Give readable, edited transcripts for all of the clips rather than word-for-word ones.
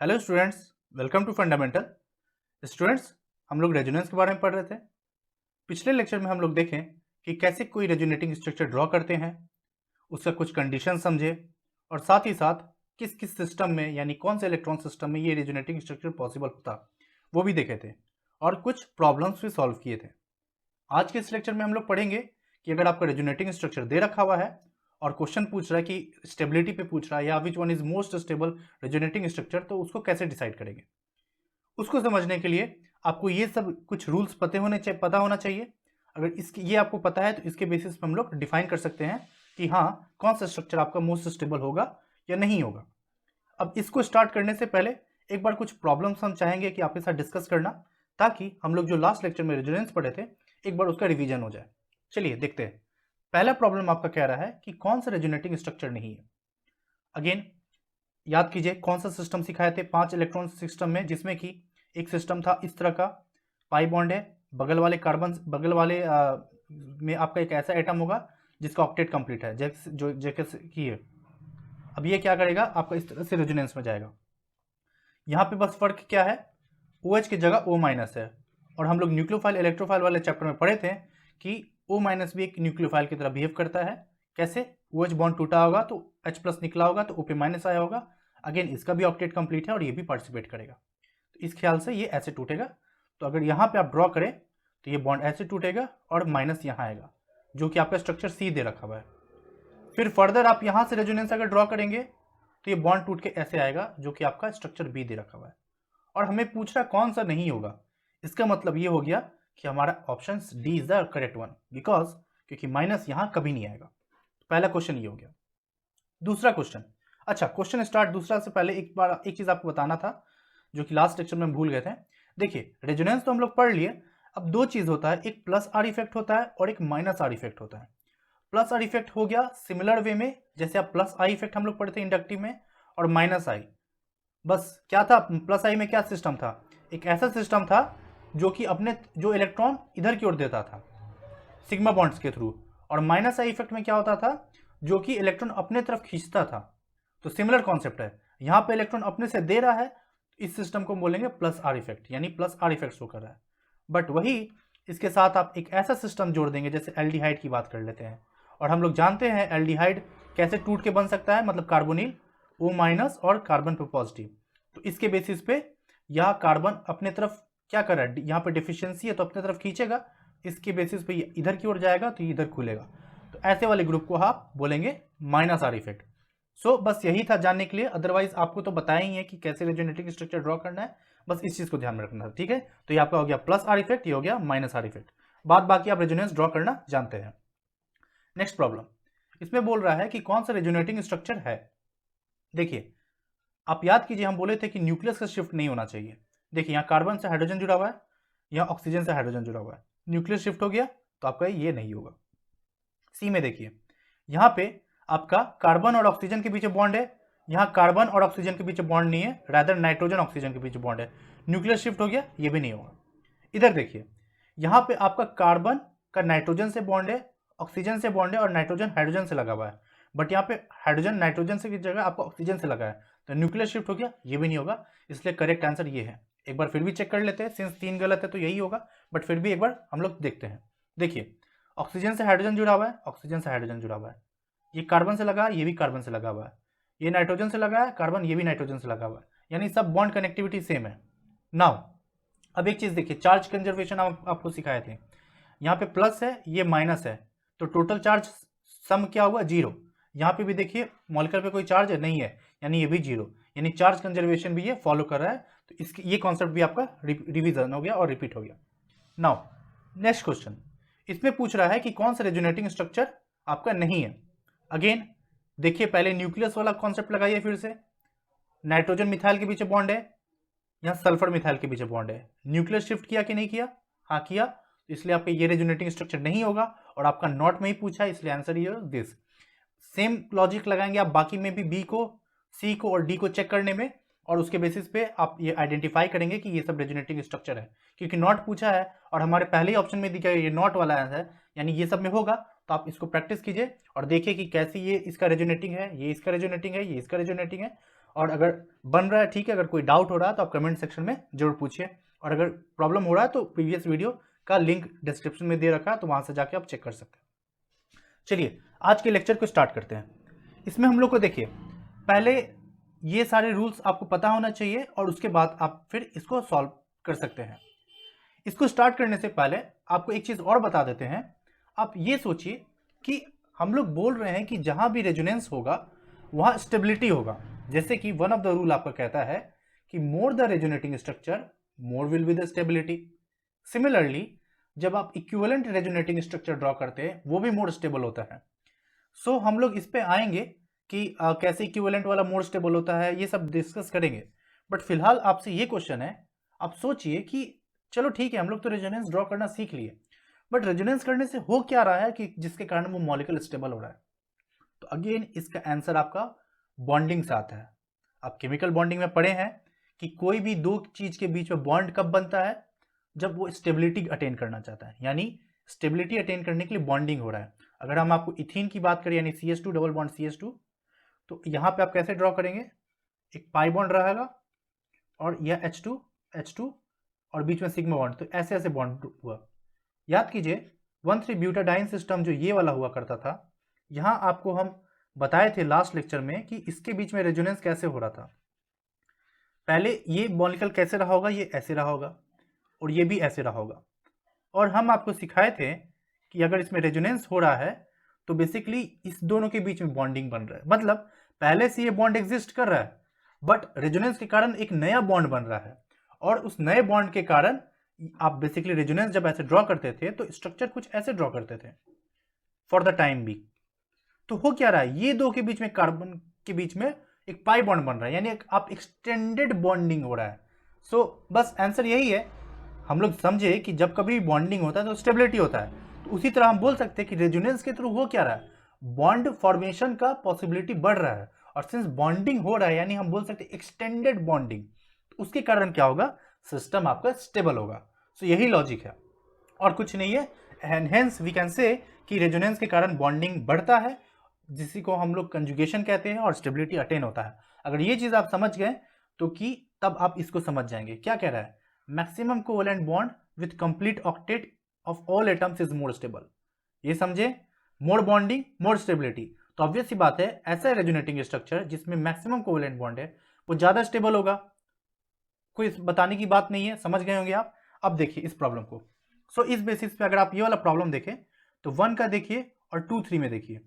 Hello students, welcome to fundamental. Students, हम लोग resonance के बारे में पढ़ रहे थे। पिछले लेक्चर में हम लोग देखें कि कैसे कोई रेजोनेटिंग स्ट्रक्चर ड्रॉ करते हैं, उसका कुछ कंडीशन समझे और साथ ही साथ किस किस सिस्टम में यानी कौन से इलेक्ट्रॉन सिस्टम में ये रेजोनेटिंग स्ट्रक्चर पॉसिबल होता वो भी देखे थे और कुछ प्रॉब्लम्स भी सॉल्व किए थे। आज के इस लेक्चर में हम लोग पढ़ेंगे कि अगर आपका रेजोनेटिंग स्ट्रक्चर दे रखा हुआ है और क्वेश्चन पूछ रहा है कि स्टेबिलिटी पे पूछ रहा है या which one is most stable resonating structure, तो उसको कैसे डिसाइड करेंगे। उसको समझने के लिए आपको ये सब कुछ रूल्स पता होना चाहिए। अगर इसकी ये आपको पता है तो इसके बेसिस पे हम लोग डिफाइन कर सकते हैं कि हाँ, कौन सा स्ट्रक्चर आपका मोस्ट स्टेबल होगा या नहीं होगा। अब इसको स्टार्ट करने से पहले एक बार कुछ प्रॉब्लम्स हम चाहेंगे कि आपके साथ डिस्कस करना, ताकि हम लोग जो लास्ट लेक्चर में रेजोनेंस पढ़े थे एक बार उसका रिवीजन हो जाए। चलिए देखते हैं। पहला प्रॉब्लम आपका कह रहा है कि कौन सा रेजोनेटिंग स्ट्रक्चर नहीं है। अगेन याद कीजिए कौन सा सिस्टम सिखाए थे, 5 इलेक्ट्रॉन सिस्टम में, जिसमें कि एक सिस्टम था इस तरह का, पाई बॉन्ड है, बगल वाले कार्बन बगल वाले में आपका एक ऐसा एटम होगा जिसका ऑक्टेट कंप्लीट है, जैसे कि है। अब ये क्या करेगा, आपका इस तरह से रेजोनेंस में जाएगा। यहाँ पे बस फर्क क्या है, OH की जगह O माइनस है। और हम लोग न्यूक्लियोफाइल इलेक्ट्रोफाइल वाले चैप्टर में पढ़े थे कि O माइनस भी एक न्यूक्लियोफाइल की तरह बिहेव करता है। कैसे, OH बॉन्ड टूटा होगा तो H प्लस निकला होगा तो O पे माइनस आया होगा। अगेन इसका भी ऑक्टेट कंप्लीट है और ये भी पार्टिसिपेट करेगा, तो इस ख्याल से ये ऐसे टूटेगा। तो अगर यहाँ पे आप ड्रॉ करें तो ये बॉन्ड ऐसे टूटेगा और माइनस यहाँ आएगा, जो कि आपका स्ट्रक्चर सी दे रखा हुआ है। फिर फर्दर आप यहाँ से रेजोनेंस अगर ड्रॉ करेंगे तो ये बॉन्ड टूट के ऐसे आएगा, जो कि आपका स्ट्रक्चर बी दे रखा हुआ है। और हमें पूछ रहा कौन सा नहीं होगा। इसका मतलब ये हो गया कि हमारा option D is the correct one, because क्योंकि माइनस यहां कभी नहीं आएगा। तो पहला क्वेश्चन ये हो गया। दूसरा क्वेश्चन, अच्छा क्वेश्चन स्टार्ट दूसरा से पहले एक चीज आपको बताना था जो कि लास्ट लेक्चर में भूल गए थे। देखिए रेजोनेंस तो हम लोग पढ़ लिए। अब दो चीज होता है, एक प्लस आर इफेक्ट होता है और एक माइनस आर इफेक्ट होता है। प्लस आर इफेक्ट हो गया सिमिलर वे में, जैसे आप प्लस आई इफेक्ट हम लोग पढ़ते हैं इंडक्टिव में, और माइनस आई। बस क्या था, प्लस आई में क्या सिस्टम था, एक ऐसा सिस्टम था जो कि अपने जो इलेक्ट्रॉन इधर की ओर देता था सिग्मा बॉन्ड्स के थ्रू, और माइनस आई इफेक्ट में क्या होता था, जो कि इलेक्ट्रॉन अपने तरफ खींचता था। तो सिमिलर कॉन्सेप्ट है, यहां पे इलेक्ट्रॉन अपने से दे रहा है, इस सिस्टम को बोलेंगे प्लस आर इफेक्ट, यानी प्लस आर इफेक्ट शो कर रहा है। बट वही इसके साथ आप एक ऐसा सिस्टम जोड़ देंगे, जैसे एल्डिहाइड की बात कर लेते हैं, और हम लोग जानते हैं एल्डिहाइड कैसे टूट के बन सकता है, मतलब कार्बोनिल O माइनस और कार्बन पे पॉजिटिव। तो इसके बेसिस पे यह कार्बन अपने तरफ क्या कर रहा है, यहाँ पे डिफिशियंसी है तो अपने तरफ खींचेगा, इसके बेसिस पे इधर की ओर जाएगा तो इधर खुलेगा। तो ऐसे वाले ग्रुप को आप बोलेंगे माइनस आर इफेक्ट। सो बस यही था जानने के लिए, अदरवाइज आपको तो बताया ही है कि कैसे रेजोनेटिंग स्ट्रक्चर ड्रॉ करना है, बस इस चीज को ध्यान में रखना है। ठीक है, तो ये आपका हो गया प्लस आर इफेक्ट, ये हो गया माइनस आर इफेक्ट। बाद बाकी आप रेजोनेंस ड्रॉ करना जानते हैं। नेक्स्ट प्रॉब्लम, इसमें बोल रहा है कि कौन सा रेजोनेटिंग स्ट्रक्चर है। देखिए आप याद कीजिए, हम बोले थे कि न्यूक्लियस का शिफ्ट नहीं होना चाहिए। देखिए यहाँ कार्बन से हाइड्रोजन जुड़ा हुआ है, यहाँ ऑक्सीजन से हाइड्रोजन जुड़ा हुआ है, न्यूक्लियस शिफ्ट हो गया तो आपका ये नहीं होगा। सी में देखिए, यहाँ पे आपका कार्बन और ऑक्सीजन के बीच बॉन्ड है, यहाँ कार्बन और ऑक्सीजन के बीच बॉन्ड नहीं है, रादर नाइट्रोजन ऑक्सीजन के बीच बॉन्ड है, न्यूक्लियस शिफ्ट हो गया, ये भी नहीं होगा। इधर देखिए, यहाँ पे आपका कार्बन का नाइट्रोजन से बॉन्ड है, ऑक्सीजन से बॉन्ड है, और नाइट्रोजन हाइड्रोजन से लगा हुआ है। बट यहाँ पे हाइड्रोजन नाइट्रोजन से की जगह आपको ऑक्सीजन से लगा है, तो न्यूक्लियस शिफ्ट हो गया, ये भी नहीं होगा। इसलिए करेक्ट आंसर ये है। एक बार फिर भी चेक कर लेते हैं, सिंस 3 गलत है तो यही होगा, बट फिर भी एक बार हम लोग देखते हैं। देखिए ऑक्सीजन से हाइड्रोजन जुड़ा हुआ है, ऑक्सीजन से हाइड्रोजन जुड़ा हुआ है, ये कार्बन से लगा है, ये भी कार्बन से लगा हुआ है, ये नाइट्रोजन से लगा है कार्बन, ये भी नाइट्रोजन से लगा हुआ है, यानी सब बॉन्ड कनेक्टिविटी सेम है। नाउ अब एक चीज देखिए, चार्ज कंजर्वेशन आपको सिखाए थे, यहाँ पे प्लस है, ये माइनस है, तो टोटल चार्ज सम क्या हुआ, 0। यहाँ पे भी देखिए मॉलिक्यूल पे कोई चार्ज है नहीं है, यानी ये भी 0, यानी चार्ज कंजर्वेशन भी ये फॉलो कर रहा है। तो इसकी ये कॉन्सेप्ट भी आपका रिवीजन हो गया और रिपीट हो गया। नाउ नेक्स्ट क्वेश्चन, इसमें पूछ रहा है कि कौन सा रेजोनेटिंग स्ट्रक्चर आपका नहीं है। अगेन देखिए, पहले न्यूक्लियस वाला कॉन्सेप्ट लगाइए, फिर से नाइट्रोजन मिथाइल के पीछे बॉन्ड है, यहाँ सल्फर मिथाइल के पीछे बॉन्ड है, न्यूक्लियस शिफ्ट किया कि नहीं किया, हाँ किया, इसलिए आपका ये रेजोनेटिंग स्ट्रक्चर नहीं होगा। और आपका नॉट में ही पूछा है, इसलिए आंसर ये दिस। सेम लॉजिक लगाएंगे आप बाकी में भी, बी को, सी को और डी को चेक करने में, और उसके बेसिस पे आप ये आइडेंटिफाई करेंगे कि ये सब रेजोनेटिंग स्ट्रक्चर है, क्योंकि नॉट पूछा है और हमारे पहले ही ऑप्शन में दिखा ये नॉट वाला है, यानी ये सब में होगा। तो आप इसको प्रैक्टिस कीजिए और देखिए कि कैसी ये इसका रेजोनेटिंग है, ये इसका रेजोनेटिंग है, ये इसका रेजोनेटिंग है, और अगर बन रहा है ठीक है, अगर कोई डाउट हो रहा है तो आप कमेंट सेक्शन में जरूर पूछिए, और अगर प्रॉब्लम हो रहा है तो प्रीवियस वीडियो का लिंक डिस्क्रिप्शन में दे रखा है, तो वहां से जाके आप चेक कर सकते हैं। चलिए आज के लेक्चर को स्टार्ट करते हैं। इसमें हम लोग को देखिए, पहले ये सारे रूल्स आपको पता होना चाहिए और उसके बाद आप फिर इसको सॉल्व कर सकते हैं। इसको स्टार्ट करने से पहले आपको एक चीज और बता देते हैं। आप ये सोचिए कि हम लोग बोल रहे हैं कि जहां भी रेजोनेंस होगा वहां स्टेबिलिटी होगा। जैसे कि वन ऑफ द रूल आपका कहता है कि more the resonating structure more will be the stability. Similarly जब आप इक्विवेलेंट रेजोनेटिंग स्ट्रक्चर ड्रॉ करते हैं वो भी मोर स्टेबल होता है। सो हम लोग इस पे आएंगे कि कैसे इक्विवेलेंट वाला मोर स्टेबल होता है, ये सब डिस्कस करेंगे। बट फिलहाल आपसे ये क्वेश्चन है, आप सोचिए कि चलो ठीक है हम लोग तो रेजोनेंस ड्रॉ करना सीख लिए, बट रेजोनेंस करने से हो क्या रहा है कि जिसके कारण वो मॉलिक्यूल स्टेबल हो रहा है। तो अगेन इसका आंसर आपका बॉन्डिंग से आता है। आप केमिकल बॉन्डिंग में पढ़े हैं कि कोई भी दो चीज के बीच में बॉन्ड कब बनता है, जब वो स्टेबिलिटी अटेन करना चाहता है, यानी स्टेबिलिटी अटेन करने के लिए बॉन्डिंग हो रहा है। अगर हम आपको इथीन की बात करें यानी CH2 डबल बॉन्ड CH2, तो यहाँ पे आप कैसे ड्रॉ करेंगे, एक पाई बॉन्ड रहेगा और यह H2 और बीच में सिग्मा बॉन्ड, तो ऐसे ऐसे बॉन्ड हुआ। याद कीजिए 1,3-ब्यूटाडाइन सिस्टम जो ये वाला हुआ करता था, यहाँ आपको हम बताए थे लास्ट लेक्चर में कि इसके बीच में रेजोनेंस कैसे हो रहा था। पहले ये मॉलिक्यूल कैसे रहा होगा, ये ऐसे रहा होगा और ये भी ऐसे रहा होगा, और हम आपको सिखाए थे कि अगर इसमें रेजोनेंस हो रहा है तो बेसिकली इस दोनों के बीच में बॉन्डिंग बन रहा है। मतलब पहले से ये बॉन्ड एग्जिस्ट कर रहा है, बट रेजोनेंस के कारण एक नया बॉन्ड बन रहा है, और उस नए बॉन्ड के कारण आप बेसिकली रेजोनेंस जब ऐसे ड्रॉ करते थे तो स्ट्रक्चर कुछ ऐसे ड्रॉ करते थे फॉर द टाइम बी। तो हो क्या रहा है, ये दो के बीच में कार्बन के बीच में एक पाई बॉन्ड बन रहा है, यानी आप एक्सटेंडेड बॉन्डिंग हो रहा है। सो बस आंसर यही है, हम लोग समझे कि जब कभी बॉन्डिंग होता है तो स्टेबिलिटी होता है। तो उसी तरह हम बोल सकते हैं कि रेजोनेंस के थ्रू हो क्या रहा है, बॉन्ड फॉर्मेशन का पॉसिबिलिटी बढ़ रहा है, और सिंस बॉन्डिंग हो रहा है यानी हम बोल सकते हैं एक्सटेंडेड बॉन्डिंग, तो उसके कारण क्या होगा, सिस्टम आपका स्टेबल होगा। सो यही लॉजिक है और कुछ नहीं है। And hence we can say कि रेजोनेंस के कारण बॉन्डिंग बढ़ता है, जिसी को हम लोग कंजुगेशन कहते हैं, और स्टेबिलिटी अटेन होता है। अगर ये चीज आप समझ गए तो कि तब आप इसको समझ जाएंगे। क्या कह रहा है, maximum covalent bond with complete octet of all atoms is more stable. ये समझे, मोर बॉन्डिंग मोर स्टेबिलिटी। तो ऑब्वियस सी बात है ऐसा रेजोनेटिंग स्ट्रक्चर जिसमें मैक्सिमम कोवेलेंट बॉन्ड है वो ज्यादा स्टेबल होगा। कोई बताने की बात नहीं है, समझ गए होंगे आप। अब देखिए इस प्रॉब्लम को। सो इस बेसिस पे अगर आप ये वाला प्रॉब्लम देखें तो 1 का देखिए और 2, 3 में देखिए,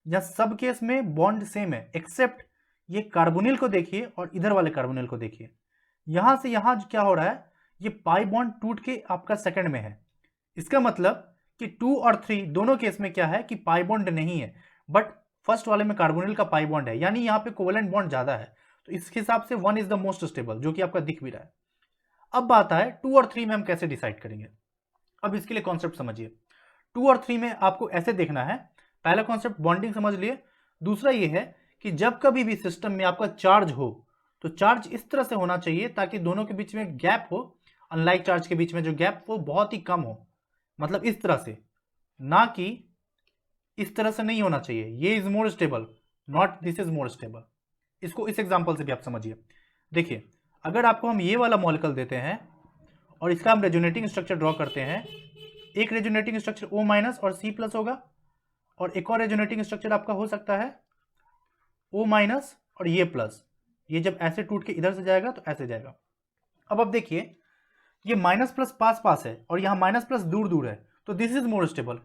जहां सब केस में बॉन्ड सेम है एक्सेप्ट ये कार्बोनिल को देखिए और इधर वाले कार्बोनिल को देखिए। यहां से यहां क्या हो रहा है, ये पाई बॉन्ड टूट के आपका सेकंड में है। इसका मतलब कि 2 और 3 दोनों केस में क्या है कि पाई बॉन्ड नहीं है, बट फर्स्ट वाले में कार्बोनिल का पाई बॉन्ड है, यानी यहाँ पे कोवेलेंट बॉन्ड ज्यादा है। तो इस हिसाब से 1 इज द मोस्ट स्टेबल, जो कि आपका दिख भी रहा है। अब बात है 2 और 3 में हम कैसे डिसाइड करेंगे। अब इसके लिए कॉन्सेप्ट समझिए। 2 और 3 में आपको ऐसे देखना है, पहला कॉन्सेप्ट बॉन्डिंग समझ लिए, दूसरा ये है कि जब कभी भी सिस्टम में आपका चार्ज हो तो चार्ज इस तरह से होना चाहिए ताकि दोनों के बीच में गैप हो, अनलाइक चार्ज के बीच में जो गैप वो बहुत ही कम हो। मतलब इस तरह से, ना कि इस तरह से नहीं होना चाहिए। ये is more stable, not this is more stable. इसको इस एग्जांपल से भी आप समझिए। देखिए अगर आपको हम ये वाला मॉलिक्यूल देते हैं और इसका हम रेजोनेटिंग स्ट्रक्चर ड्रॉ करते हैं, एक रेजोनेटिंग स्ट्रक्चर O- और C+ होगा, और एक और रेजोनेटिंग स्ट्रक्चर आपका हो सकता है O- और ये प्लस। ये जब ऐसे टूट के इधर से जाएगा तो ऐसे जाएगा। अब देखिए ये माइनस प्लस पास पास है और यहाँ माइनस प्लस दूर दूर है, तो दिस इज मोर स्टेबल।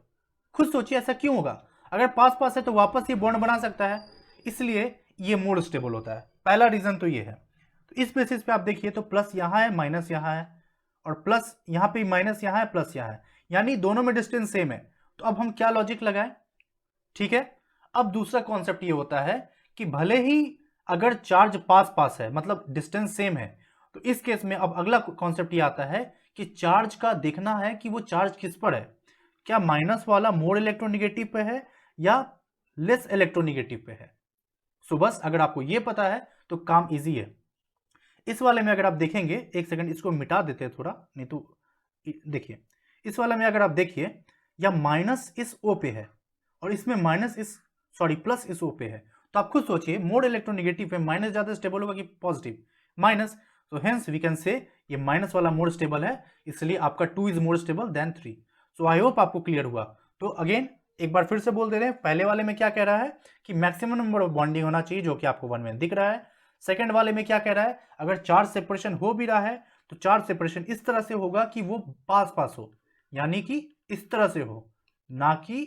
खुद सोचिए ऐसा क्यों होगा, अगर पास पास है तो वापस ये बॉन्ड बना सकता है, इसलिए ये मोर स्टेबल होता है। पहला रीजन तो ये है। तो इस बेसिस पे आप देखिए तो प्लस यहाँ है माइनस यहाँ है, और प्लस यहाँ पे माइनस यहाँ है प्लस यहाँ है, यानी दोनों में डिस्टेंस सेम है। तो अब हम क्या लॉजिक लगाएं, ठीक है। अब दूसरा कॉन्सेप्ट ये होता है कि भले ही अगर चार्ज पास पास है मतलब डिस्टेंस सेम है, तो इस केस में अब अगला कॉन्सेप्ट ये आता है कि चार्ज का देखना है कि वो चार्ज किस पर है, क्या माइनस वाला मोर इलेक्ट्रोनिगेटिव पे है या लेस इलेक्ट्रोनिगेटिव पे है। सो बस अगर आपको ये पता है तो काम इजी है। इस वाले में अगर आप देखेंगे, एक सेकंड इसको मिटा देते हैं थोड़ा, नहीं तो देखिए इस वाले में अगर आप देखिए या माइनस इस O पे है और इसमें माइनस इस प्लस इस O पे है, तो आप खुद सोचिए मोर इलेक्ट्रोनेगेटिव है माइनस ज्यादा स्टेबल होगा कि पॉजिटिव? माइनस। तो हेंस वी कैन से ये माइनस वाला मोर स्टेबल है, इसलिए आपका 2 is more stable then 3। So I hope आपको क्लियर हुआ। तो अगेन एक बार फिर से बोल दे रहे हैं, पहले वाले में क्या कह रहा है कि मैक्सिमम नंबर ऑफ बॉन्डिंग होना चाहिए, जो कि आपको 1 में दिख रहा है। सेकंड वाले में क्या कह रहा है, अगर चार्ज सेपरेशन हो भी रहा है तो चार्ज सेपरेशन इस तरह से होगा कि वो पास पास हो, यानी कि इस तरह से हो, ना कि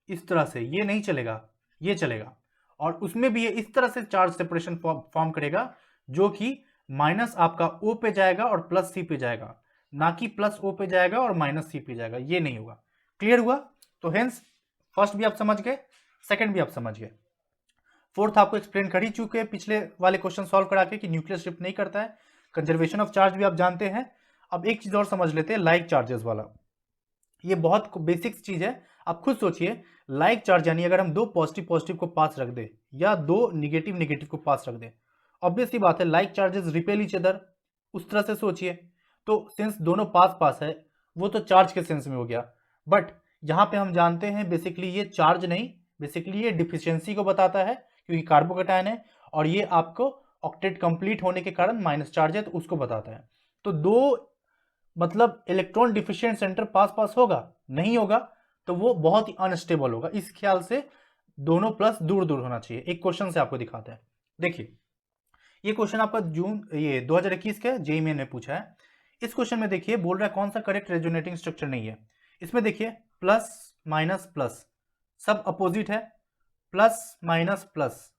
इस तरह से। ये नहीं चलेगा, ये चलेगा। और उसमें भी ये इस तरह से चार्ज सेपरेशन फॉर्म करेगा जो कि माइनस आपका O पे जाएगा और प्लस C पे जाएगा, ना कि प्लस O पे जाएगा और माइनस C पे जाएगा। ये नहीं होगा। क्लियर हुआ? तो हेंस फर्स्ट भी आप समझ गए, सेकंड भी आप समझ गए। फोर्थ आपको एक्सप्लेन कर ही चुके हैं पिछले वाले क्वेश्चन सॉल्व करा के कि न्यूक्लियर शिफ्ट नहीं करता है। कंजर्वेशन ऑफ चार्ज भी आप जानते हैं। अब एक चीज और समझ लेते हैं, लाइक चार्जेस वाला। ये बहुत बेसिक चीज है। आप खुद सोचिए, लाइक चार्ज यानी अगर हम दो पॉजिटिव पॉजिटिव को पास रख दे या दो निगेटिव निगेटिव को पास रख दे, ऑब्वियस सी बात है like charges repel each other. उस तरह से सोचिए। तो सिंस दोनों पास पास है, वो तो चार्ज के सेंस में हो गया, बट यहाँ पे हम जानते हैं बेसिकली ये चार्ज नहीं, बेसिकली ये डिफिशियंसी को बताता है, क्योंकि कार्बोकैटायन है, और ये आपको ऑक्टेट कंप्लीट होने के कारण माइनस चार्ज है तो उसको बताता है। तो दो मतलब इलेक्ट्रॉन डिफिशिएंट सेंटर पास पास होगा, नहीं होगा तो वो बहुत ही अनस्टेबल होगा। इस ख्याल से दोनों प्लस दूर दूर होना चाहिए। एक क्वेश्चन से आपको दिखाते हैं। देखिए ये क्वेश्चन आपका जून 2021 का जेईई मेन में पूछा है। इस क्वेश्चन में देखिए बोल रहा है कौन सा करेक्ट रेजोनेटिंग स्ट्रक्चर नहीं है। इसमें देखिए प्लस माइनस प्लस सब अपोजिट है, plus minus plus,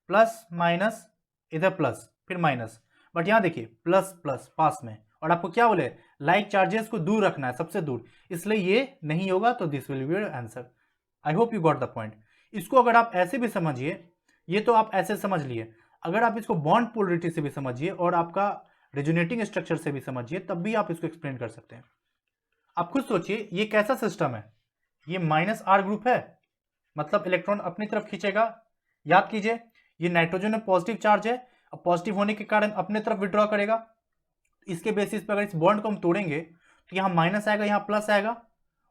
plus minus इधर प्लस फिर माइनस, बट यहां देखिए प्लस प्लस पास में, और आपको क्या बोले लाइक चार्जेस को दूर रखना है, सबसे दूर, इसलिए ये नहीं होगा। तो this will be your answer. I hope you got the point. इसको अगर आप ऐसे भी समझिए, ये तो आप ऐसे समझ लिए, अगर आप इसको बॉन्ड पोलरिटी से भी समझिए और आपका रेजोनेटिंग स्ट्रक्चर से भी समझिए, तब भी आप इसको एक्सप्लेन कर सकते हैं। आप खुद सोचिए ये कैसा सिस्टम है, ये माइनस आर ग्रुप है, मतलब इलेक्ट्रॉन अपनी तरफ खींचेगा। याद कीजिए ये नाइट्रोजन में पॉजिटिव चार्ज है, अब पॉजिटिव होने के कारण अपने तरफ विड्रॉ करेगा। इसके बेसिस पर अगर इस बॉन्ड को हम तोड़ेंगे तो यहाँ माइनस आएगा, यहाँ प्लस आएगा,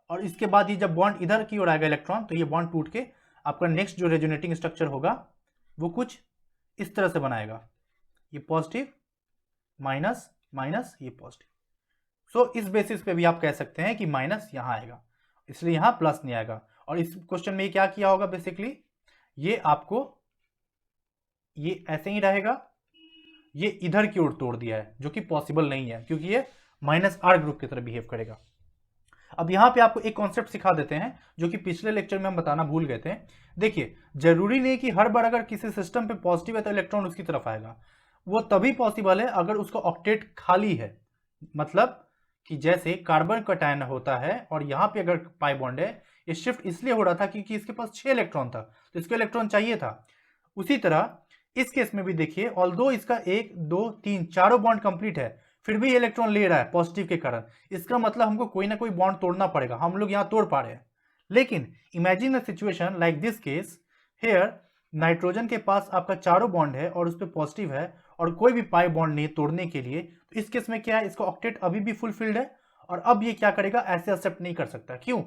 और इसके बाद ये जब बॉन्ड इधर की ओर आएगा इलेक्ट्रॉन, तो ये बॉन्ड टूट के आपका नेक्स्ट जो रेजोनेटिंग स्ट्रक्चर होगा वो कुछ इस तरह से बनाएगा, ये पॉजिटिव माइनस माइनस ये पॉजिटिव। सो इस बेसिस पे भी आप कह सकते हैं कि माइनस यहाँ आएगा, इसलिए यहाँ प्लस नहीं आएगा। और इस क्वेश्चन में ये क्या किया होगा बेसिकली, ये आपको ये ऐसे ही रहेगा, ये इधर की ओर तोड़ दिया है, जो कि पॉसिबल नहीं है क्योंकि ये माइनस आर ग्रुप की तरह बिहेव करेगा। अब यहाँ पे आपको एक कॉन्सेप्ट सिखा देते हैं जो कि पिछले लेक्चर में हम बताना भूल गए थे। देखिए जरूरी नहीं कि हर बार अगर किसी सिस्टम पे पॉजिटिव है तो इलेक्ट्रॉन उसकी तरफ आएगा, वो तभी पॉसिबल है अगर उसका ऑक्टेट खाली है। मतलब कि जैसे कार्बन कटायन होता है और यहाँ पे अगर पाई बॉन्ड है, ये शिफ्ट इसलिए हो रहा था क्योंकि इसके पास 6 इलेक्ट्रॉन था तो इसको इलेक्ट्रॉन चाहिए था। उसी तरह इस केस में भी देखिए, ऑल्दो इसका 1 2 3 चारों बॉन्ड कंप्लीट है, फिर भी इलेक्ट्रॉन ले रहा है पॉजिटिव के कारण। इसका मतलब हमको कोई ना कोई बॉन्ड तोड़ना पड़ेगा, हम लोग यहाँ तोड़ पा रहे हैं। लेकिन imagine a situation like this case hair, nitrogen के पास आपका चारों बॉन्ड है और उस पर पॉजिटिव है और कोई भी पाई बॉन्ड नहीं तोड़ने के लिए। तो इस केस में क्या है, इसका ऑक्टेट अभी भी फुलफिल्ड है और अब ये क्या करेगा, ऐसे एक्सेप्ट नहीं कर सकता। क्यों?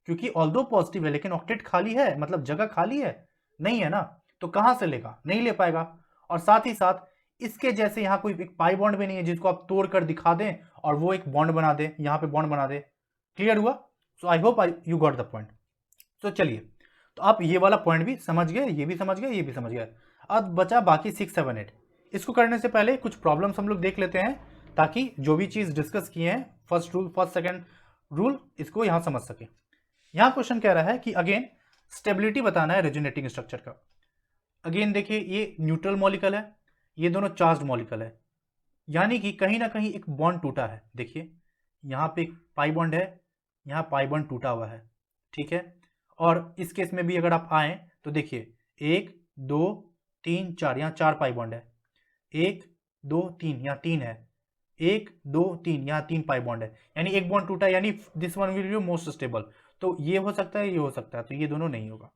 क्योंकि ऑल्दो पॉजिटिव है लेकिन ऑक्टेट खाली है, मतलब जगह खाली है, नहीं है ना, तो कहां से लेगा, नहीं ले पाएगा। और साथ ही साथ इसके जैसे यहाँ कोई एक पाई बॉन्ड भी नहीं है जिसको आप तोड़ कर दिखा दें और वो एक बॉन्ड बना दे, यहाँ पे बॉन्ड बना दे। क्लियर हुआ? So I hope you got the point. तो चलिए, तो आप ये वाला पॉइंट भी समझ गए, ये भी समझ गए, ये भी समझ गए। अब बचा बाकी 6 7 8। इसको करने से पहले कुछ प्रॉब्लम्स हम लोग देख लेते हैं ताकि जो भी चीज डिस्कस किए हैं first rule first second rule इसको यहां समझ सके। यहां क्वेश्चन कह रहा है कि अगेन स्टेबिलिटी बताना है रेजोनेटिंग स्ट्रक्चर का। अगेन देखिए ये न्यूट्रल मॉलिक्यूल है, ये दोनों चार्ज मॉलिक्यूल है, यानी कि कहीं ना कहीं एक बॉन्ड टूटा है। देखिए यहाँ पे एक पाई बॉन्ड है, यहाँ पाई बॉन्ड टूटा हुआ है, ठीक है। और इस केस में भी अगर आप आए तो देखिए 1 2 3 4, यहाँ 4 पाई बॉन्ड है, 1 2 3 यहाँ 3 है, 1 2 3 यहाँ 3 पाई बॉन्ड है, यानी एक बॉन्ड टूटा, यानी this one will be most stable. तो ये हो सकता है, ये हो सकता है, तो ये दोनों नहीं होगा।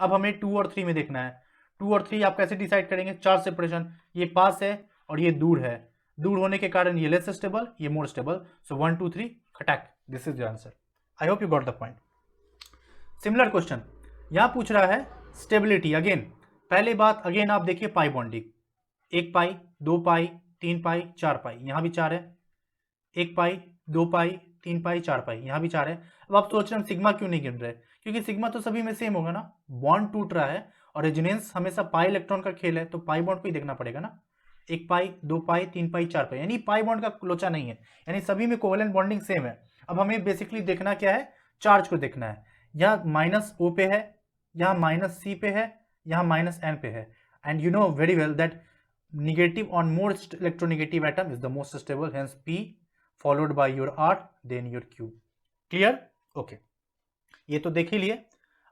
अब हमें 2 और 3 में देखना है। 2 और 3 आप कैसे डिसाइड करेंगे, चार्ज सेपरेशन, ये पास है और ये दूर है, दूर होने के कारण ये लेस स्टेबल, ये मोर स्टेबल। सो 1 2 3 खटैक, this is the answer. I hope you got the point. Similar question यहां पूछ रहा है स्टेबिलिटी। अगेन पहली बात अगेन आप देखिए पाई बॉन्डिंग, 1 पाई 2 पाई 3 पाई 4 पाई, यहाँ भी 4 है, 1 पाई 2 पाई 3 पाई 4 पाई, यहाँ भी 4 है। अब आप सोच रहे हैं सिग्मा क्यों नहीं गिन रहे, क्योंकि सिग्मा तो सभी में सेम होगा ना, बॉन्ड टूट रहा है और रेजोनेंस हमेशा पाई इलेक्ट्रॉन का खेल है, तो पाई बॉन्ड को ही देखना पड़ेगा ना। 1 पाई 2 पाई 3 पाई 4 पाई, यानी पाई बॉन्ड का लोचा नहीं है, यानी सभी में कोवेलेंट बॉन्डिंग सेम है। अब हमें बेसिकली देखना क्या है, चार्ज को देखना है। यहाँ माइनस ओ पे है, यहाँ माइनस सी पे है, यहाँ माइनस एन पे है, and you know very well that negative on most electronegative atom is the most stable, hence P followed by your R then your Q. Clear? Okay, ये तो देख ही लिए।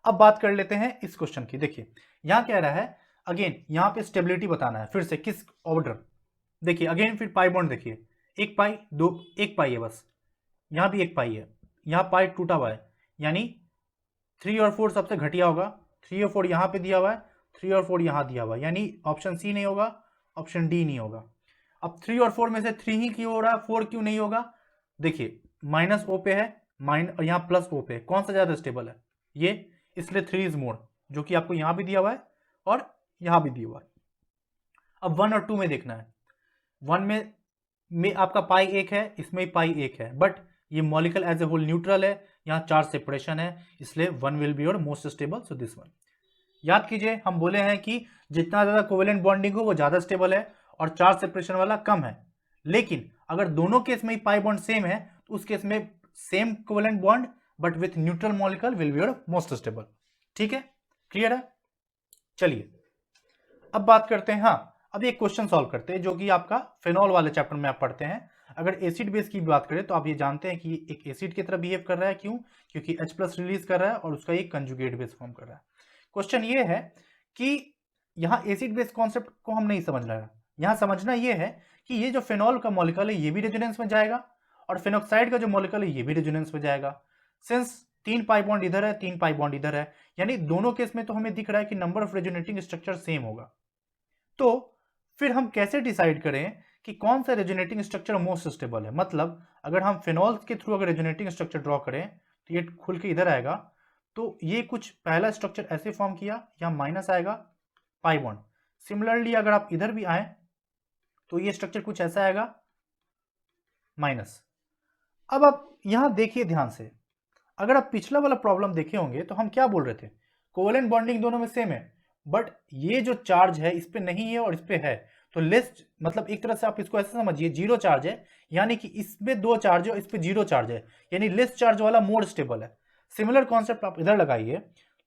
अब बात कर लेते हैं इस क्वेश्चन की। देखिए यहां कह रहा है अगेन, यहां पे स्टेबिलिटी बताना है, फिर से किस ऑर्डर। देखिए अगेन फिर पाई बॉन्ड देखिए, 1 पाई 2 1 पाई है बस, यहां भी 1 पाई है, यहां पाई टूटा हुआ है, यानी 3 और 4 सबसे घटिया होगा। 3 और 4 यहां पे दिया हुआ है, 3 और 4 यहां दिया हुआ है, यानी ऑप्शन सी नहीं होगा, ऑप्शन डी नहीं होगा। अब 3 और 4 में से 3 ही क्यों हो रहा है, 4 क्यों नहीं होगा? देखिए माइनस ओ पे है, और यहाँ प्लस ओ पे है, कौन सा ज्यादा स्टेबल है? ये, इसलिए 3 इज मोर, जो कि आपको यहां भी दिया हुआ है और यहां भी दिया हुआ है। अब 1 और 2 में देखना है। 1 में आपका पाई 1 है, इसमें पाई 1 है, बट ये molecule as a whole neutral है, यहाँ चार्ज सेपरेशन है, इसलिए 1 will be your most stable, so this one. याद कीजिए हम बोले हैं कि जितना ज्यादा कोवेलेंट बॉन्डिंग हो वो ज्यादा स्टेबल है और चार्ज सेपरेशन वाला कम है। लेकिन अगर दोनों केस में पाई बॉन्ड सेम है तो उस केस में same covalent bond but with neutral molecule will be your most stable. ठीक है, क्लियर है? चलिए अब बात करते हैं, हाँ अब एक क्वेश्चन सॉल्व करते हैं जो कि आपका फेनॉल वाले चैप्टर में आप पढ़ते हैं। अगर एसिड बेस की बात करें तो आप ये जानते हैं कि एक एसिड की तरह बिहेव कर रहा है, क्यों? क्योंकि H+ रिलीज कर रहा है और उसका एक कंजुगेट बेस फॉर्म कर रहा है। क्वेश्चन ये है कि यहाँ एसिड बेस कॉन्सेप्ट को हम नहीं समझ रहे हैं, यहाँ समझना ये है कि ये जो फेनॉल का मॉलिक्यूल है ये भी रेजोनेंस में जाएगा और फेनॉक्साइड का जो मॉलिक्यूल है ये भी रेजोनेंस में जाएगा। सिंस 3 पाई बॉन्ड इधर है, 3 पाई बॉन्ड इधर है, यानी दोनों केस में तो हमें दिख रहा है कि number of resonating structure same होगा। तो फिर हम कैसे डिसाइड करें कि कौन सा रेजोनेटिंग स्ट्रक्चर मोस्ट स्टेबल है? मतलब अगर हम फेनॉल के थ्रू अगर रेजोनेटिंग स्ट्रक्चर ड्रॉ करें तो ये खुल के इधर आएगा, तो ये कुछ पहला स्ट्रक्चर ऐसे फॉर्म किया, यहाँ माइनस आएगा पाई बॉन्ड। सिमिलरली अगर आप इधर भी आए तो ये स्ट्रक्चर कुछ ऐसा आएगा माइनस। अब आप यहां देखिए ध्यान से, अगर आप पिछला वाला प्रॉब्लम देखे होंगे तो हम क्या बोल रहे थे, कोवेलेंट बॉन्डिंग दोनों में सेम है, बट ये जो चार्ज है इस पे नहीं है और इस पे है, तो लेस, मतलब एक तरह से आप इसको ऐसे समझिए, जीरो चार्ज है, यानी कि इस पे 2 चार्ज है और इस पे 0 चार्ज है, यानी लेस चार्ज वाला मोर स्टेबल है। सिमिलर कॉन्सेप्ट आप इधर लगाइए,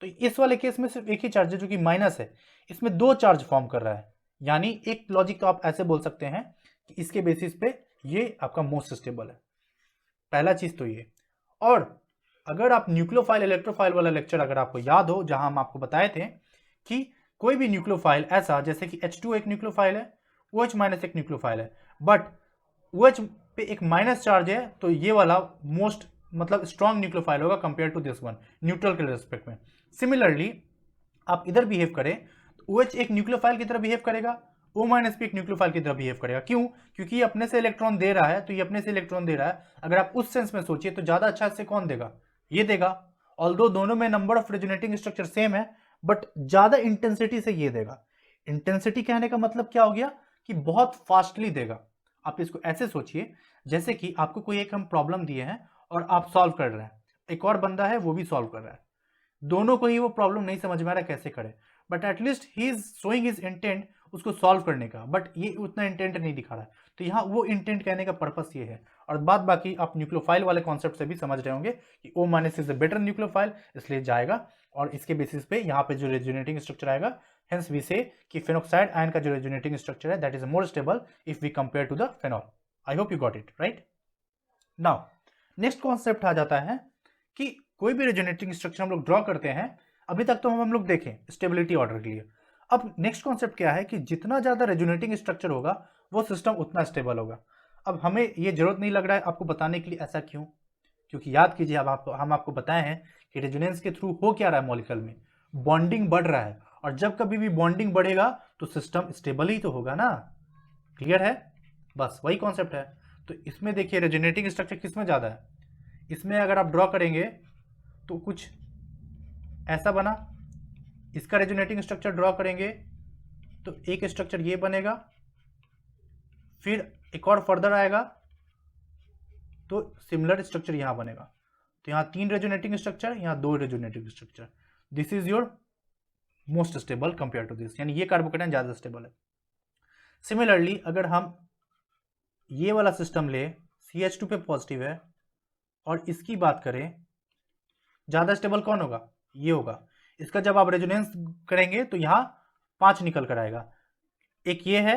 तो इस वाले केस में सिर्फ एक ही चार्ज है जो कि माइनस है, इसमें 2 चार्ज फॉर्म कर रहा है, यानी एक लॉजिक तो आप ऐसे बोल सकते हैं कि इसके बेसिस पे ये आपका मोस्ट स्टेबल है। पहला चीज तो ये। और अगर आप न्यूक्लियोफाइल इलेक्ट्रोफाइल वाला लेक्चर अगर आपको याद हो, जहां हम आपको बताए थे कि कोई भी न्यूक्लियोफाइल ऐसा, जैसे कि H2 एक न्यूक्लियोफाइल है, OH- एक न्यूक्लियोफाइल है, बट OH पे एक माइनस चार्ज है, तो ये वाला मोस्ट मतलब स्ट्रॉन्ग न्यूक्लियोफाइल होगा compare to this one, neutral के रेस्पेक्ट में। सिमिलरली आप इधर बिहेव करें तो OH एक न्यूक्लियोफाइल की तरह बिहेव करेगा, O- भी एक न्यूक्लियोफाइल की तरह बिहेव करेगा। क्यों? क्योंकि ये अपने से इलेक्ट्रॉन दे रहा है, तो ये अपने से इलेक्ट्रॉन दे रहा है। अगर आप उस सेंस में सोचिए तो ज्यादा अच्छा इससे कौन देगा? ये देगा। ऑल्दो दोनों में number of resonating structure same है, बट ज्यादा इंटेंसिटी से ये देगा। इंटेंसिटी कहने का मतलब क्या हो गया कि बहुत फास्टली देगा। आप इसको ऐसे सोचिए जैसे कि आपको कोई एक हम प्रॉब्लम दिए हैं और आप सॉल्व कर रहे हैं, एक और बंदा है वो भी सॉल्व कर रहा है, दोनों को ही वो प्रॉब्लम नहीं समझ में आ रहा कैसे करे, but at least he is showing his intent उसको सॉल्व करने का, बट ये उतना इंटेंट नहीं दिखा रहा है। तो यहाँ वो इंटेंट कहने का पर्पस ये है। और बात बाकी आप न्यूक्लियोफाइल वाले कॉन्सेप्ट से भी समझ रहे होंगे कि O- is a better nucleophile, इसलिए जाएगा, और इसके बेसिस पे यहाँ पे जो रेजोनेटिंग स्ट्रक्चर आएगा, हेंस वी से कि फेनॉक्साइड आयन का जो रेजोनेटिंग स्ट्रक्चर है that is more stable if we compare to the phenol. I hope you got it right. Now next concept आ जाता है कि कोई भी रेजोनेटिंग स्ट्रक्चर हम लोग ड्रॉ करते हैं, अभी तक तो हम लोग देखें स्टेबिलिटी ऑर्डर के लिए। अब नेक्स्ट कॉन्सेप्ट क्या है कि जितना ज्यादा रेजोनेटिंग स्ट्रक्चर होगा वो सिस्टम उतना स्टेबल होगा। अब हमें ये जरूरत नहीं लग रहा है आपको बताने के लिए ऐसा क्यों, क्योंकि याद कीजिए अब हम आपको बताए हैं कि रेजोनेंस के थ्रू हो क्या रहा है, मॉलिक्यूल में बॉन्डिंग बढ़ रहा है, और जब कभी भी बॉन्डिंग बढ़ेगा तो सिस्टम स्टेबल ही तो होगा ना। क्लियर है? बस वही कॉन्सेप्ट है। तो इसमें देखिए रेजोनेटिंग स्ट्रक्चर किसमें ज्यादा है, इसमें अगर आप ड्रॉ करेंगे तो कुछ ऐसा बना, इसका रेजोनेटिंग स्ट्रक्चर ड्रॉ करेंगे तो एक स्ट्रक्चर ये बनेगा, फिर एक और फर्दर आएगा तो सिमिलर स्ट्रक्चर यहां बनेगा। तो यहां 3 रेजोनेटिंग स्ट्रक्चर, यहां 2 resonating structure. This is your most stable compare to this, यानी ये कार्बोकेटाइन ज्यादा स्टेबल है। सिमिलरली अगर हम ये वाला सिस्टम ले, CH2 पे पॉजिटिव है, और इसकी बात करें, ज्यादा स्टेबल कौन होगा? ये होगा। इसका जब आप रेजोनेंस करेंगे तो यहां 5 निकल कर आएगा, एक ये है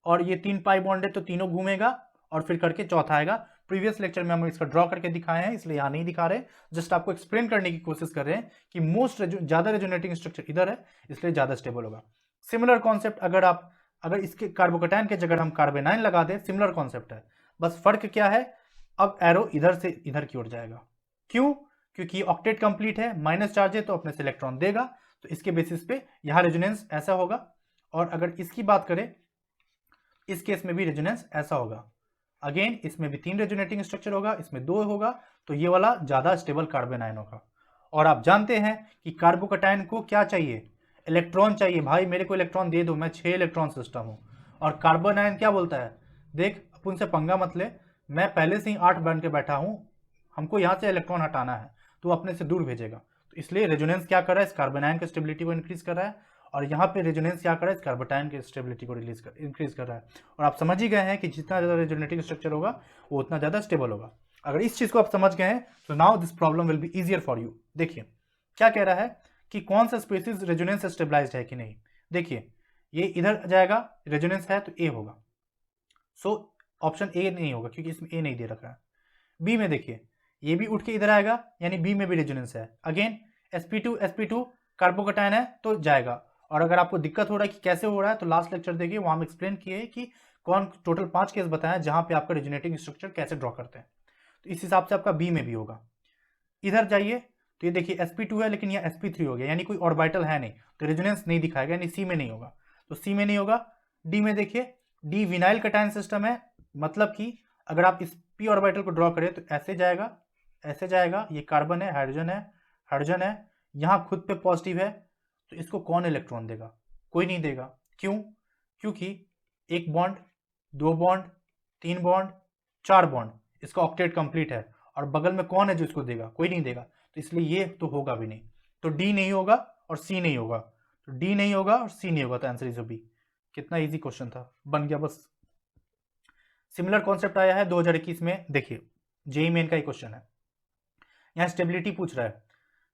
और ये 3 पाई बॉन्ड है तो तीनों घूमेगा और फिर करके चौथा आएगा। प्रीवियस लेक्चर में हम इसका ड्रॉ करके दिखाए हैं, इसलिए यहां नहीं दिखा रहे, जस्ट आपको एक्सप्लेन करने की कोशिश कर रहे हैं कि ज्यादा रेजोनेटिंग स्ट्रक्चर इधर है, इसलिए ज्यादा स्टेबल होगा। सिमिलर कॉन्सेप्ट अगर इसके कार्बोकेटाइन के जगह हम कार्बेनाइन लगा दें, सिमिलर कॉन्सेप्ट है, बस फर्क क्या है, अब एरो इधर से इधर की ओर जाएगा। क्यों? क्योंकि ऑक्टेट कंप्लीट है, माइनस चार्ज है तो अपने से इलेक्ट्रॉन देगा, तो इसके बेसिस पे यहां रेजोनेंस ऐसा होगा। और अगर इसकी बात करें, इस केस में भी रेजोनेंस ऐसा होगा। अगेन इसमें भी 3 रेजोनेटिंग स्ट्रक्चर होगा, इसमें 2 होगा, तो ये वाला ज्यादा स्टेबल कार्बेनाइन होगा। और आप जानते हैं कि कार्बोकेटाइन को क्या चाहिए? इलेक्ट्रॉन चाहिए। भाई मेरे को इलेक्ट्रॉन दे दो, मैं 6 इलेक्ट्रॉन सिस्टम हूं। और कार्बोनाइन क्या बोलता है? देख अपन से पंगा मत ले, मैं पहले से ही 8 बन के बैठा हूं, हमको यहां से इलेक्ट्रॉन हटाना है, तो अपने से दूर भेजेगा। तो इसलिए रेजोनेंस क्या कर रहा है? इस कार्बोनाइन की स्टेबिलिटी को इंक्रीज कर रहा है, और यहाँ पे रेजोनेंस क्या कर रहा है? इस कार्बोटाइन की स्टेबिलिटी को इंक्रीज कर रहा है। और आप समझ ही गए हैं कि जितना ज्यादा रेजोनेटिंग स्ट्रक्चर होगा वो उतना ज्यादा स्टेबल होगा। अगर इस चीज को आप समझ गए हैं तो now this problem will be easier for you. देखिए क्या कह रहा है कि कौन सा स्पीसीज रेजोनेंस स्टेबलाइज्ड है कि नहीं। देखिए ये इधर जाएगा, रेजोनेंस है तो ए होगा, सो ऑप्शन ए नहीं होगा क्योंकि इसमें ए नहीं दे रखा है। बी में देखिए ये भी उठ के इधर आएगा, यानी बी में भी रेजोनेंस है। अगेन sp2 कार्बोकेटाइन है तो जाएगा। और अगर आपको दिक्कत हो रहा है कि कैसे हो रहा है तो लास्ट लेक्चर देखिए, वहां हम एक्सप्लेन किए कि कौन टोटल 5 केस बताया जहां पे आपका रेजोनेटिंग स्ट्रक्चर कैसे ड्रॉ करते हैं। तो इस हिसाब से आपका बी में भी होगा। इधर जाइए तो ये देखिए sp2 है लेकिन यह sp3 हो गया, यानी कोई ऑर्बिटल है नहीं, तो रेजोनेंस नहीं दिखाएगा, यानी सी में नहीं होगा, तो सी में नहीं होगा। डी में देखिए, डी विनाइल कैटायन सिस्टम है, मतलब कि अगर आप इस p ऑर्बिटल को ड्रॉ करें तो ऐसे जाएगा, ऐसे जाएगा, ये कार्बन है, हाइड्रोजन है, यहां खुद पे पॉजिटिव है, तो इसको कौन इलेक्ट्रॉन देगा? कोई नहीं देगा। क्यों? क्योंकि 1 बॉन्ड, 2 बॉन्ड, 3 बॉन्ड, 4 बॉन्ड, इसका ऑक्टेट कंप्लीट है, और बगल में कौन है जो इसको देगा? कोई नहीं देगा, तो इसलिए ये तो होगा भी नहीं। तो डी नहीं होगा और सी नहीं होगा, तो डी नहीं होगा और सी नहीं होगा, तो आंसर इज बी। कितना इजी क्वेश्चन था, बन गया बस। सिमिलर कॉन्सेप्ट आया है 2021 में, देखिए जेईई मेन का ही क्वेश्चन है, यहां स्टेबिलिटी पूछ रहा है।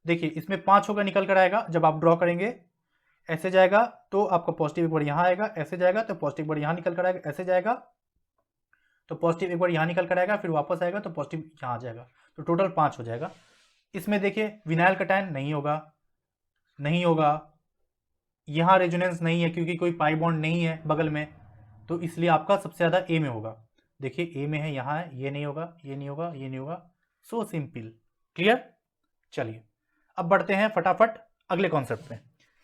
देखिए इसमें 5 होगा, निकल कर आएगा, जब आप ड्रॉ करेंगे ऐसे जाएगा तो आपका पॉजिटिव एक बार यहां आएगा, ऐसे जाएगा तो पॉजिटिव एक बार यहां निकल कर आएगा, ऐसे जाएगा तो पॉजिटिव एक बार यहां निकल कर आएगा, फिर वापस आएगा तो पॉजिटिव यहां आ जाएगा, तो टोटल 5 हो जाएगा। इसमें देखिए विनाइल कैटायन नहीं होगा, नहीं होगा, यहां रेजोनेंस नहीं है क्योंकि कोई पाई बॉन्ड नहीं है बगल में, तो इसलिए आपका सबसे ज्यादा ए में होगा। देखिए ए में है, यहां है, ये नहीं होगा, ये नहीं होगा, ये नहीं होगा, सो सिंपल। क्लियर? चलिए अब बढ़ते हैं फटाफट अगले कॉन्सेप्ट पे।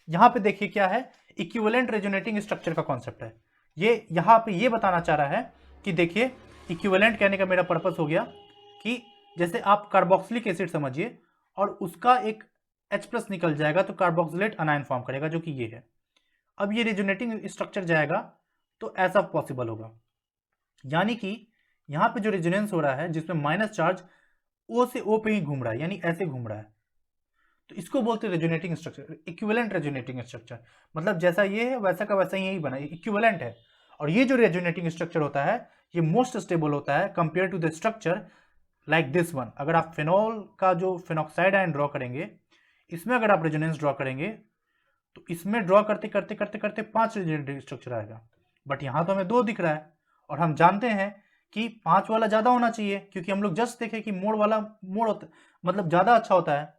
यहां पे देखिए क्या है, इक्विवेलेंट रेजोनेटिंग स्ट्रक्चर का कॉन्सेप्ट है। ये यहां पे ये बताना चाह रहा है कि देखिए इक्विवेलेंट कहने का मेरा पर्पस हो गया कि जैसे आप कार्बोक्सिलिक एसिड समझिए और उसका एक H+ निकल जाएगा तो कार्बोक्सिलेट अनायन फॉर्म करेगा, जो कि ये है। अब ये रेजोनेटिंग स्ट्रक्चर जाएगा तो ऐसा पॉसिबल होगा, यानी कि यहां पे जो रेजोनेंस हो रहा है जिसमें माइनस चार्ज O से O पे ही घूम रहा है, यानी ऐसे घूम रहा है, तो इसको बोलते हैं resonating structure, equivalent resonating structure. मतलब जैसा ये है वैसा का वैसा यही बना, इक्विवेलेंट है। और ये जो रेजोनेटिंग स्ट्रक्चर होता है ये मोस्ट स्टेबल होता है compare to the structure like this one. अगर आप फिनॉल का जो फिनॉक्साइड आयन ड्रॉ करेंगे, इसमें अगर आप रेजोनेंस ड्रॉ करेंगे तो इसमें ड्रॉ करते करते करते करते 5 रेजोनेटिंग स्ट्रक्चर आएगा, बट यहां तो हमें 2 दिख रहा है। और हम जानते हैं कि 5 वाला ज्यादा होना चाहिए, क्योंकि हम लोग जस्ट देखे कि मोड़ वाला मोड़ होता मतलब ज्यादा अच्छा होता है।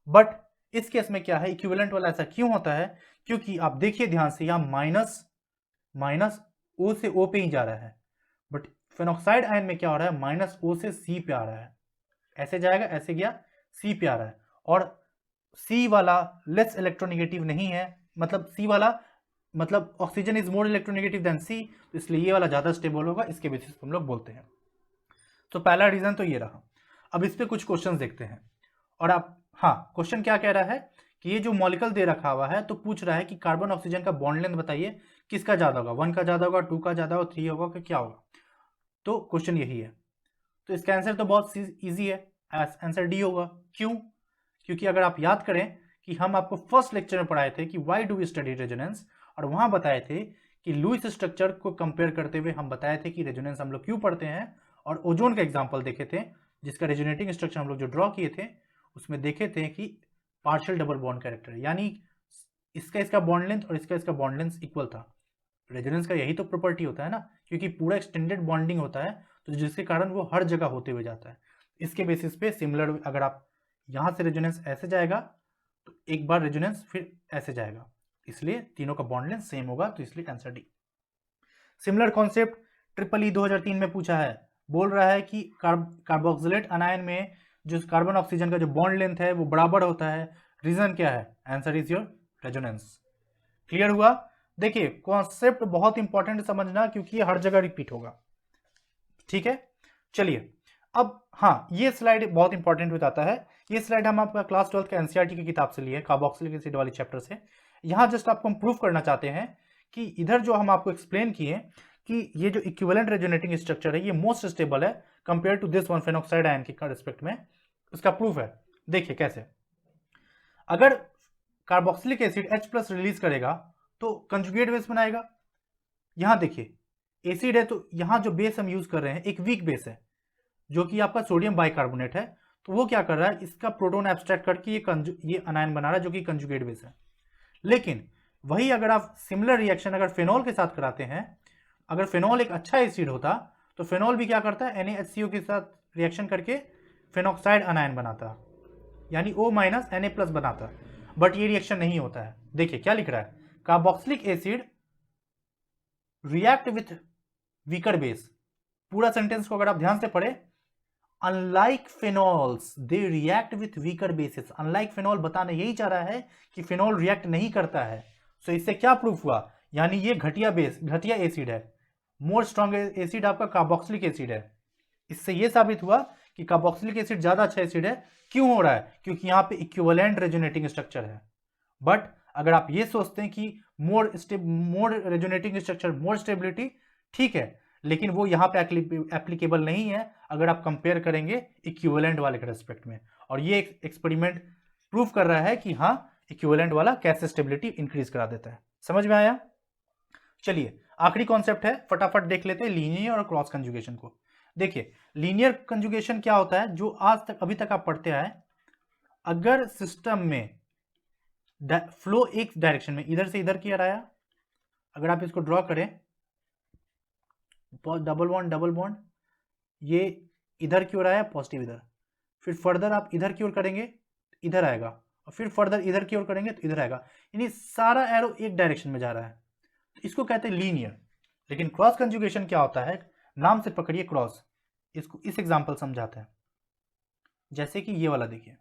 बट इस केस में क्या है, इक्विवेलेंट वाला ऐसा क्यों होता है? क्योंकि आप देखिए ध्यान से, यहां माइनस O से O पे ही जा रहा है, बट फिनॉक्साइड आयन में क्या हो रहा है, माइनस O से C पे आ रहा है, ऐसे जाएगा, ऐसे गया, C पे आ रहा है। और C वाला लेस इलेक्ट्रोनेगेटिव नहीं है, मतलब C वाला मतलब oxygen is more electronegative than C, तो इसलिए ये वाला ज्यादा स्टेबल होगा, इसके बेसिस हम लोग बोलते हैं। तो पहला रीजन तो ये रहा। अब इस पे कुछ क्वेश्चन देखते हैं। और आप, हाँ, क्वेश्चन क्या कह रहा है कि ये जो मॉलिक्यूल दे रखा हुआ है तो पूछ रहा है कि कार्बन ऑक्सीजन का बॉन्ड लेंथ बताइए, किसका ज्यादा होगा, 1 का ज्यादा होगा, 2 का ज्यादा होगा, 3 होगा, क्या होगा। तो क्वेश्चन यही है। तो इसका आंसर तो बहुत इजी है, आंसर डी होगा। क्यों? क्योंकि अगर आप याद करें कि हम आपको फर्स्ट लेक्चर में पढ़ाए थे कि why do we study resonance, और वहां बताए थे कि लुईस स्ट्रक्चर को कंपेयर करते हुए हम बताए थे कि रेजोनेंस हम लोग क्यों पढ़ते हैं, और ओजोन का एग्जांपल देखे थे जिसका रेजोनेटिंग स्ट्रक्चर हम लोग जो ड्रॉ किए थे उसमें देखे थे कि पार्शियल डबल बॉन्ड कैरेक्टर, यानी इसका बॉन्ड लेंथ और इसका बॉन्ड लेंथ इक्वल था। रेजोनेंस का यही तो प्रॉपर्टी होता है ना, क्योंकि पूरा एक्सटेंडेड बॉन्डिंग होता है, तो जिसके कारण वो हर जगह होते हुए जाता है। इसके बेसिस पे सिमिलर, अगर आप यहां से रेजोनेंस ऐसे जाएगा तो एक बार रेजोनेंस फिर ऐसे जाएगा, इसलिए तीनों का बॉन्ड लेंथ सेम होगा, तो इसलिए answer D. Similar concept triple E 2003 में पूछा है, बोल रहा है कि कार्बोक्सिलेट अनायन में जो कार्बन ऑक्सीजन का जो बॉन्ड लेंथ है वो बराबर होता है, रीजन क्या है? Answer is your resonance. Clear हुआ? देखिए कॉन्सेप्ट बहुत इंपॉर्टेंट समझना, क्योंकि ये हर जगह रिपीट होगा। ठीक है, चलिए अब हाँ, ये स्लाइड बहुत इंपॉर्टेंट हो जाता है। ये स्लाइड हम आपका क्लास 12 के एनसीईआरटी की किताब से लिए, कार्बोक्सिलिक एसिड वाली चैप्टर से। यहां जस्ट आपको हम प्रूफ करना चाहते हैं कि इधर जो हम आपको एक्सप्लेन किए कि ये जो इक्विवेलेंट रेजोनेटिंग स्ट्रक्चर है ये मोस्ट स्टेबल है compare to this one phenoxide ion के रिस्पेक्ट में, उसका प्रूफ है। देखिए कैसे, अगर कार्बोक्सिलिक एसिड H+ रिलीज करेगा तो कंजुगेट बेस बनाएगा। यहां देखिए एसिड है तो यहां जो बेस हम यूज कर रहे हैं एक वीक बेस है जो कि आपका सोडियम बाइकार्बोनेट है, तो वो क्या कर रहा है, इसका प्रोटॉन एब्स्ट्रैक्ट करके ये अनायन बना रहा है जो कि कंजुगेट बेस है। लेकिन वही अगर आप सिमिलर रिएक्शन अगर फेनॉल के साथ कराते हैं, अगर फेनॉल एक अच्छा एसिड होता तो फेनॉल भी क्या करता है, NaHCO के साथ रिएक्शन करके फेनॉक्साइड अनायन बनाता, यानी O- Na+ बनाता, बट ये रिएक्शन नहीं होता है। देखिए क्या लिख रहा है, carboxylic acid react with weaker base. पूरा सेंटेंस को अगर आप ध्यान से पढ़े, unlike phenols they react with weaker bases. Unlike phenol बताना यही चाह रहा है कि फेनॉल रिएक्ट नहीं करता है। सो इससे क्या प्रूफ हुआ, यानी ये घटिया एसिड है। मोर स्ट्रॉन्ग एसिड आपका कार्बोक्सिलिक एसिड है। इससे ये साबित हुआ कि कार्बोक्सिलिक एसिड ज्यादा अच्छा एसिड है। क्यों हो रहा है? क्योंकि यहाँ पे इक्विवेलेंट रेजोनेटिंग स्ट्रक्चर है। बट अगर आप ये सोचते हैं कि मोर रेजोनेटिंग स्ट्रक्चर, मोर स्टेबिलिटी, ठीक है, लेकिन वो यहाँ पे एप्लीकेबल नहीं है अगर आप कंपेयर करेंगे इक्विवेलेंट वाले के रेस्पेक्ट में। और ये एक्सपेरिमेंट प्रूव कर रहा है कि हाँ, इक्विवेलेंट वाला कैसे स्टेबिलिटी इंक्रीज करा देता है। समझ में आया? चलिए आखिरी कॉन्सेप्ट है, फटाफट देख लेते हैं, लीनियर और क्रॉस कंजुगेशन को। देखिए लीनियर कंजुगेशन क्या होता है, जो आज तक अभी तक आप पढ़ते आए, अगर सिस्टम में फ्लो एक डायरेक्शन में इधर से इधर की आ रहा है, अगर आप इसको ड्रॉ करें, डबल बॉन्ड, ये इधर की ओर आया, पॉजिटिव इधर, फिर फर्दर आप इधर की ओर करेंगे इधर आएगा, और फिर फर्दर इधर की ओर करेंगे तो इधर आएगा, यानी सारा एरो एक डायरेक्शन में जा रहा है, तो इसको कहते हैं लीनियर। लेकिन क्रॉस कंजुगेशन क्या होता है, नाम से पकड़िए क्रॉस। इसको इस एग्जांपल समझाते हैं, जैसे कि ये वाला देखिए,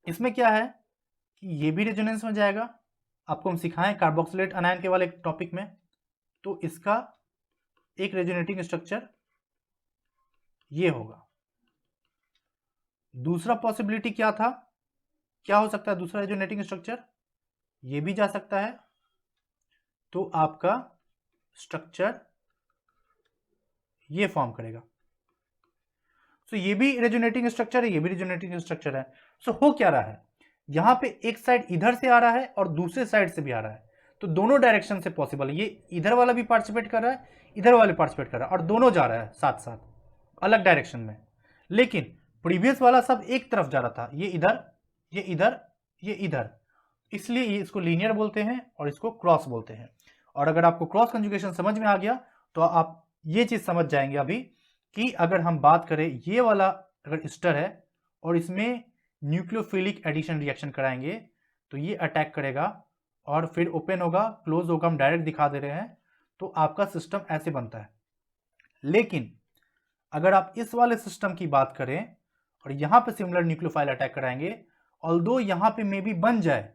इसमें क्या है कि ये भी रेजोनेंस में जाएगा, आपको हम सिखाएं कार्बोक्सिलेट अनायन के वाले टॉपिक में, तो इसका एक रेजोनेटिंग स्ट्रक्चर ये होगा। दूसरा पॉसिबिलिटी क्या था, क्या हो सकता है दूसरा रेजोनेटिंग स्ट्रक्चर, ये भी जा सकता है, तो आपका स्ट्रक्चर ये फॉर्म करेगा। सो ये भी रेजोनेटिंग स्ट्रक्चर है, ये भी रेजोनेटिंग स्ट्रक्चर है। सो हो क्या रहा है, यहां पे एक साइड इधर से आ रहा है और दूसरे साइड से भी आ रहा है, तो दोनों डायरेक्शन से पॉसिबल है। ये इधर वाला भी पार्टिसिपेट कर रहा है, इधर वाले पार्टिसिपेट कर रहा है, और दोनों जा रहा है साथ साथ अलग डायरेक्शन में। लेकिन प्रीवियस वाला सब एक तरफ जा रहा था, ये इधर, ये इधर, ये इधर, इसलिए इसको लीनियर बोलते हैं और इसको क्रॉस बोलते हैं। और अगर आपको क्रॉस कंजुगेशन समझ में आ गया तो आप ये चीज समझ जाएंगे अभी कि अगर हम बात करें ये वाला अगर एस्टर है और इसमें न्यूक्लियोफिलिक एडिशन रिएक्शन कराएंगे तो ये अटैक करेगा और फिर ओपन होगा, क्लोज होगा, हम डायरेक्ट दिखा दे रहे हैं, तो आपका सिस्टम ऐसे बनता है। लेकिन अगर आप इस वाले सिस्टम की बात करें और यहां पे सिमिलर न्यूक्लियोफाइल अटैक कराएंगे, ऑल्दो यहां पे मे बी बन जाए,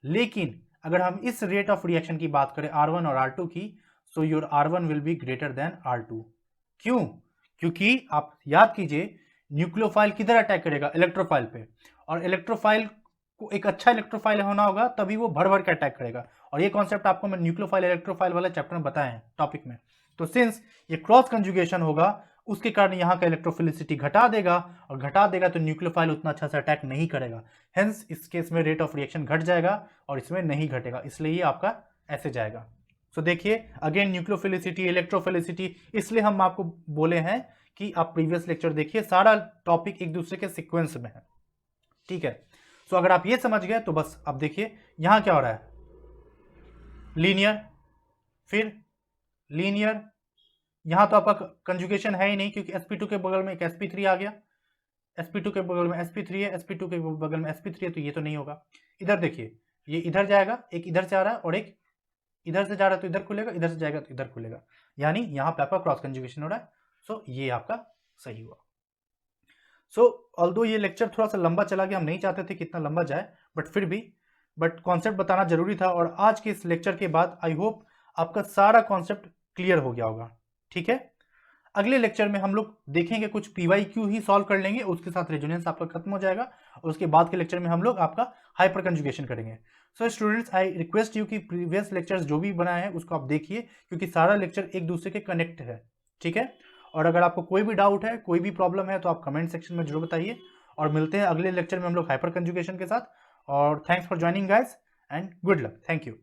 लेकिन अगर हम इस रेट ऑफ रिएक्शन की बात करें R1 और R2 की, so your R1 will be greater than R2। क्यों? क्योंकि आप याद कीजिए न्यूक्लियोफाइल किधर अटैक करेगा, इलेक्ट्रोफाइल पे, और इलेक्ट्रोफाइल को एक अच्छा इलेक्ट्रोफाइल होना होगा, तभी वो भर भर के अटैक करेगा। और ये कॉन्सेप्ट आपको मैं न्यूक्लियोफाइल इलेक्ट्रोफाइल वाले चैप्टर में बताया है टॉपिक में। तो सिंस ये क्रॉस कंजुगेशन होगा, उसके कारण यहाँ का इलेक्ट्रोफिलिसिटी घटा देगा, और घटा देगा तो न्यूक्लियोफाइल उतना अच्छा से अटैक नहीं करेगा। हेंस इस केस में रेट ऑफ रिएक्शन घट जाएगा और इसमें नहीं घटेगा, इसलिए ये आपका ऐसे जाएगा। सो देखिए अगेन न्यूक्लियोफिलिसिटी, इलेक्ट्रोफिलिसिटी, इसलिए हम आपको बोले हैं कि आप प्रीवियस लेक्चर देखिए, सारा टॉपिक एक दूसरे के सीक्वेंस में है, ठीक है। सो अगर आप ये समझ गए तो बस अब देखिए यहां क्या हो रहा है, लीनियर, फिर लीनियर, यहां तो आपका कंजुगेशन है ही नहीं क्योंकि sp2 के बगल में एक sp3 आ गया, sp2 के बगल में sp3 है, sp2 के बगल में sp3 है, तो ये तो नहीं होगा। इधर देखिए ये इधर जाएगा, एक इधर से आ रहा है और एक इधर से जा रहा है, तो इधर खुलेगा, इधर से जाएगा तो इधर खुलेगा, यानी यहां पे आपका क्रॉस कंजुगेशन हो रहा है। सो ये आपका सही हुआ। सो ऑल्दो ये लेक्चर थोड़ा सा लंबा चला गया, हम नहीं चाहते थे कि इतना लंबा जाए, बट कॉन्सेप्ट बताना जरूरी था। और आज के इस लेक्चर के बाद आई होप आपका सारा कॉन्सेप्ट क्लियर हो गया होगा, ठीक है। अगले लेक्चर में हम लोग देखेंगे कुछ पीवाईक्यू ही सॉल्व कर लेंगे, उसके साथ रेजोनेंस आपका खत्म हो जाएगा, और उसके बाद के लेक्चर में हम लोग आपका हाइपर कंजुगेशन करेंगे। So students, I request you कि प्रीवियस लेक्चर्स जो भी बनाए हैं उसको आप देखिए, क्योंकि सारा लेक्चर एक दूसरे के कनेक्ट है, ठीक है। और अगर आपको कोई भी डाउट है, कोई भी प्रॉब्लम है, तो आप कमेंट सेक्शन में जरूर बताइए। और मिलते हैं अगले लेक्चर में हम लोग हाइपर कंजुगेशन के साथ। और thanks for joining guys and good luck, thank you.